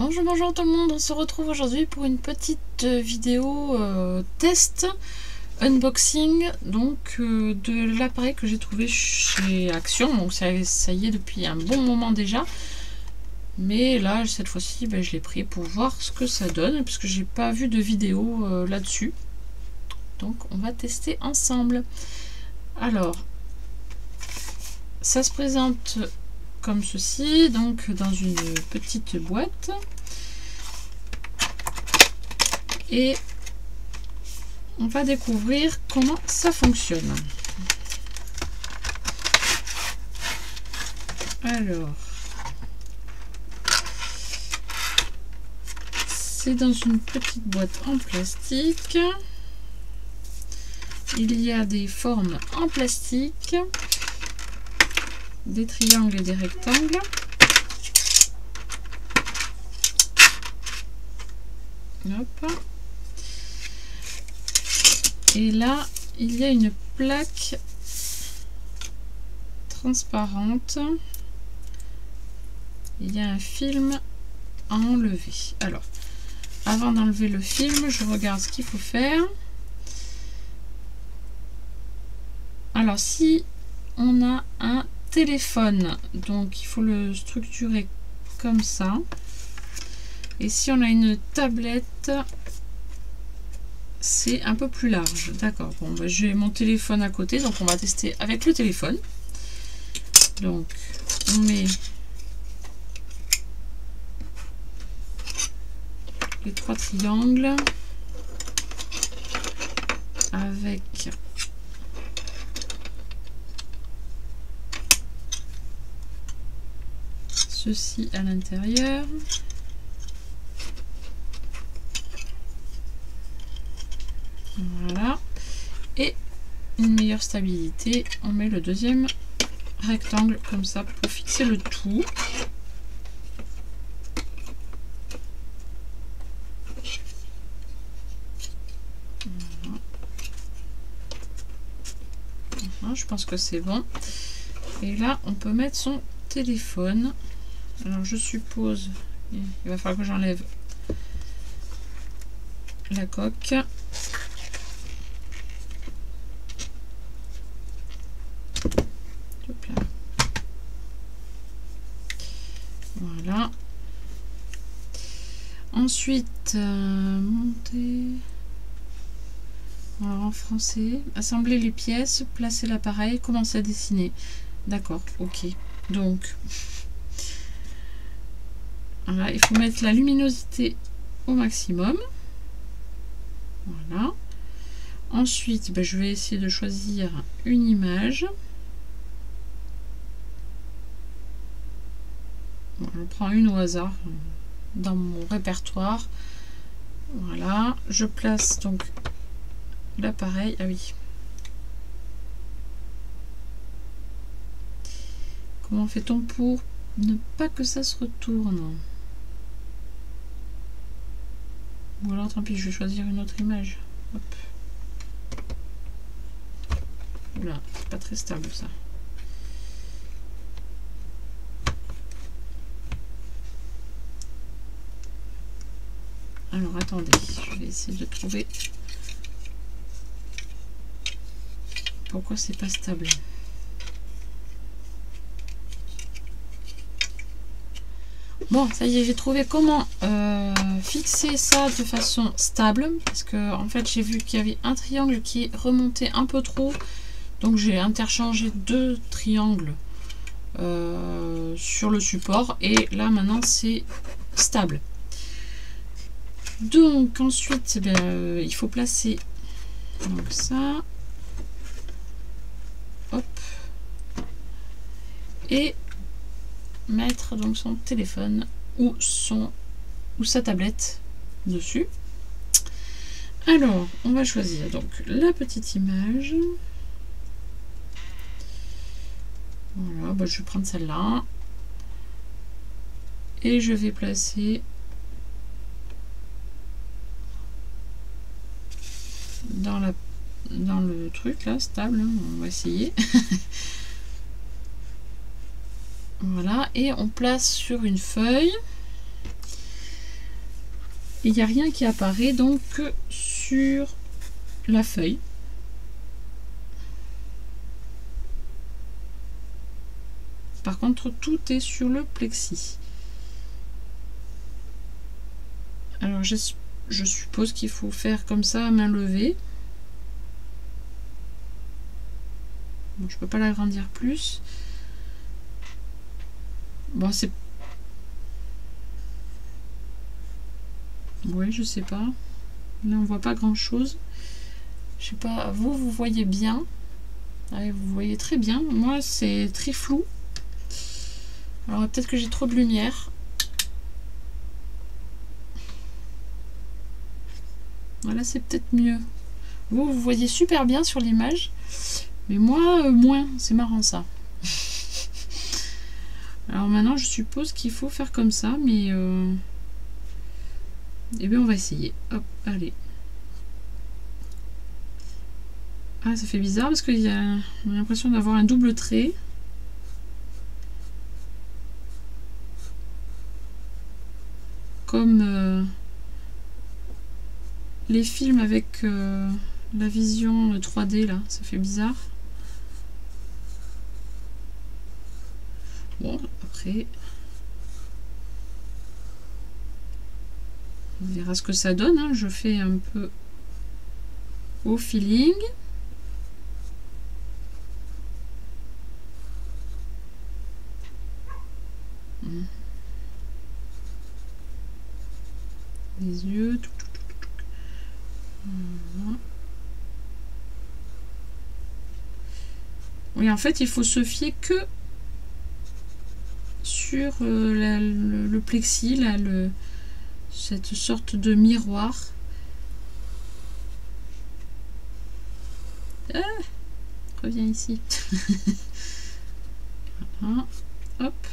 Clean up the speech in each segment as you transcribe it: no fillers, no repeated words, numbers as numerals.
Bonjour tout le monde, on se retrouve aujourd'hui pour une petite vidéo test unboxing donc de l'appareil que j'ai trouvé chez Action. Donc ça y est depuis un bon moment déjà, mais là cette fois-ci je l'ai pris pour voir ce que ça donne puisque j'ai pas vu de vidéo là-dessus, donc on va tester ensemble. Alors ça se présente comme ceci, donc dans une petite boîte, et on va découvrir comment ça fonctionne. Alors c'est dans une petite boîte en plastique, il y a des formes en plastique, des triangles et des rectangles. Hop. Et là, il y a une plaque transparente. Il y a un film à enlever. Alors, avant d'enlever le film, je regarde ce qu'il faut faire. Alors, si on a un téléphone, donc il faut le structurer comme ça, et si on a une tablette, c'est un peu plus large. D'accord, bon j'ai mon téléphone à côté, donc on va tester avec le téléphone. Donc on met les trois triangles avec ceci à l'intérieur. Voilà, et une meilleure stabilité, on met le deuxième rectangle comme ça pour fixer le tout. Voilà, je pense que c'est bon. Et là on peut mettre son téléphone. Alors je suppose il va falloir que j'enlève la coque. Voilà. Ensuite, monter. Alors en français, assembler les pièces, placer l'appareil, commencer à dessiner. D'accord, ok. Donc, voilà, il faut mettre la luminosité au maximum. Voilà. Ensuite, je vais essayer de choisir une image. Bon, je prends une au hasard dans mon répertoire. Voilà, je place donc l'appareil. Ah oui. Comment fait-on pour ne pas que ça se retourne? Ou alors tant pis, je vais choisir une autre image. Hop. Oula, c'est pas très stable ça. Alors attendez, je vais essayer de trouver pourquoi c'est pas stable. Bon, ça y est, j'ai trouvé comment fixer ça de façon stable, parce que en fait j'ai vu qu'il y avait un triangle qui est remonté un peu trop, donc j'ai interchangé deux triangles sur le support, et là maintenant c'est stable. Donc ensuite il faut placer donc ça, hop, et mettre donc son téléphone ou sa tablette dessus. Alors on va choisir donc la petite image. Voilà, je vais prendre celle-là et je vais placer dans le truc là, stable, hein, on va essayer. Voilà, et on place sur une feuille Et il n'y a rien qui apparaît donc sur la feuille. Par contre, tout est sur le plexi. Alors, je suppose qu'il faut faire comme ça à main levée. Bon, je peux pas l'agrandir plus. Bon, c'est... Ouais, je sais pas. Là, on voit pas grand-chose. Je sais pas, vous voyez bien. Ouais, vous voyez très bien. Moi, c'est très flou. Alors, peut-être que j'ai trop de lumière. Voilà, c'est peut-être mieux. Vous voyez super bien sur l'image. Mais moi, moins. C'est marrant, ça. Alors, maintenant, je suppose qu'il faut faire comme ça, mais... Eh bien, on va essayer. Hop, allez. Ah, ça fait bizarre parce qu'il y a l'impression d'avoir un double trait. Comme les films avec la vision 3D, là. Ça fait bizarre. Bon, après... On verra ce que ça donne, hein. Je fais un peu au feeling. Les yeux. Voilà. Oui, en fait, il faut se fier que sur le plexi, là, cette sorte de miroir. Ah, reviens ici. Voilà. Hop.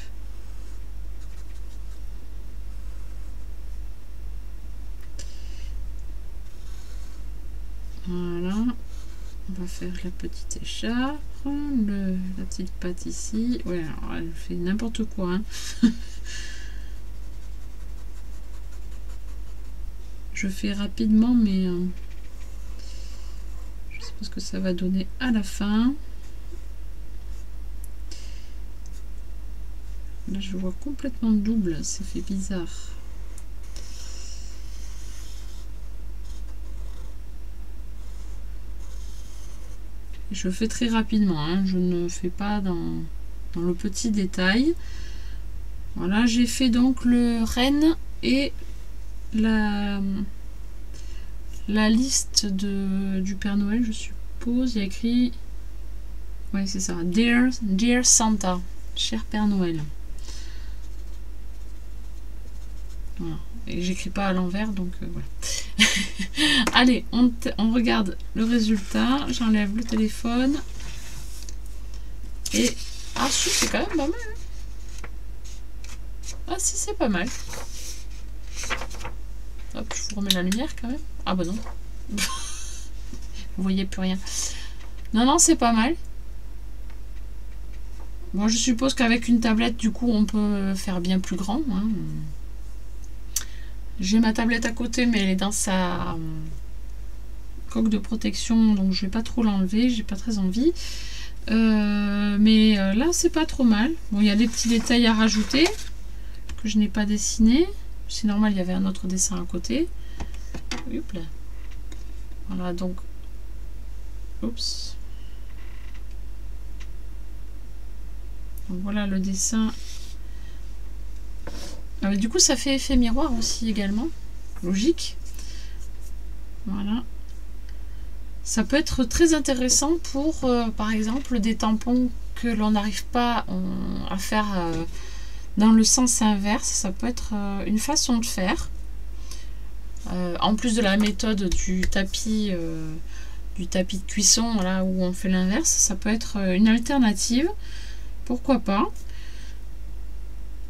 Voilà. On va faire la petite écharpe, la petite patte ici. Ouais, alors elle fait n'importe quoi. Hein. Je fais rapidement, mais je sais pas ce que ça va donner à la fin. Là, je vois complètement double, ça fait bizarre. Je fais très rapidement, hein. Je ne fais pas dans le petit détail. Voilà, j'ai fait donc le renne et la liste du Père Noël, je suppose. Il y a écrit, ouais, c'est ça, Dear Santa, cher Père Noël. Voilà. Et j'écris pas à l'envers, donc voilà. Allez, on regarde le résultat. J'enlève le téléphone. Et ah si, c'est quand même pas mal. Hein. Ah si, c'est pas mal. Hop, je vous remets la lumière quand même. Ah bah non. Vous voyez plus rien. Non, non, c'est pas mal. Bon, je suppose qu'avec une tablette, du coup, on peut faire bien plus grand. Hein. J'ai ma tablette à côté, mais elle est dans sa coque de protection, donc je vais pas trop l'enlever, j'ai pas très envie. Mais là, c'est pas trop mal. Bon, il y a des petits détails à rajouter que je n'ai pas dessinés. C'est normal, il y avait un autre dessin à côté. Hop là. Voilà, donc... Oups. Donc voilà le dessin. Du coup, ça fait effet miroir aussi également. Logique. Voilà. Ça peut être très intéressant pour, par exemple, des tampons que l'on n'arrive pas à faire dans le sens inverse. Ça peut être une façon de faire. En plus de la méthode du tapis de cuisson, là où on fait l'inverse, ça peut être une alternative. Pourquoi pas?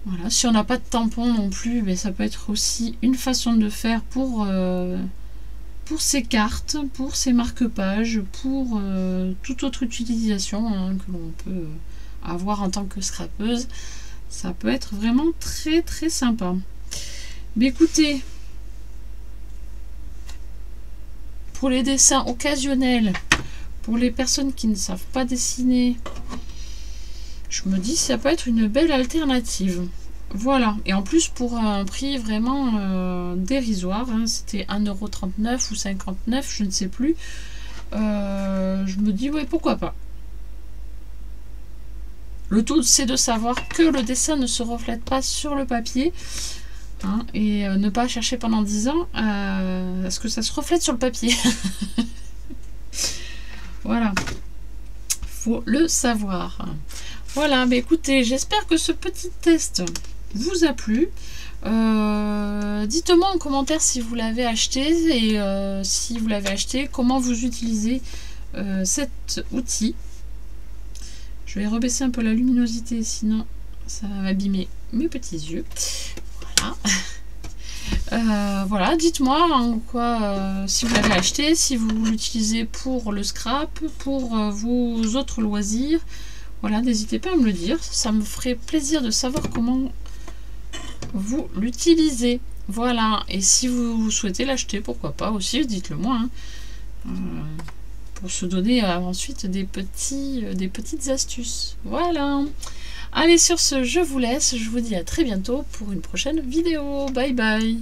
Voilà, si on n'a pas de tampon non plus, ben ça peut être aussi une façon de faire pour ces cartes, pour ces marque-pages, pour toute autre utilisation hein, que l'on peut avoir en tant que scrapeuse. Ça peut être vraiment très très sympa. Mais écoutez, pour les dessins occasionnels, pour les personnes qui ne savent pas dessiner, je me dis ça peut être une belle alternative. Voilà, et en plus pour un prix vraiment dérisoire, hein, c'était 1,39 € ou 59, je ne sais plus. Je me dis ouais, pourquoi pas. Le tout c'est de savoir que le dessin ne se reflète pas sur le papier, hein, et ne pas chercher pendant 10 ans à ce que ça se reflète sur le papier. Voilà, faut le savoir. Voilà, mais écoutez, j'espère que ce petit test vous a plu. Dites-moi en commentaire si vous l'avez acheté et si vous l'avez acheté, comment vous utilisez cet outil. Je vais rebaisser un peu la luminosité, sinon ça va abîmer mes petits yeux. Voilà. Voilà, dites-moi en quoi, si vous l'avez acheté, si vous l'utilisez pour le scrap, pour vos autres loisirs. Voilà, n'hésitez pas à me le dire, ça me ferait plaisir de savoir comment vous l'utilisez. Voilà, et si vous souhaitez l'acheter, pourquoi pas aussi, dites-le moi, hein, pour se donner ensuite des petites astuces. Voilà. Allez, sur ce, je vous laisse, je vous dis à très bientôt pour une prochaine vidéo. Bye bye.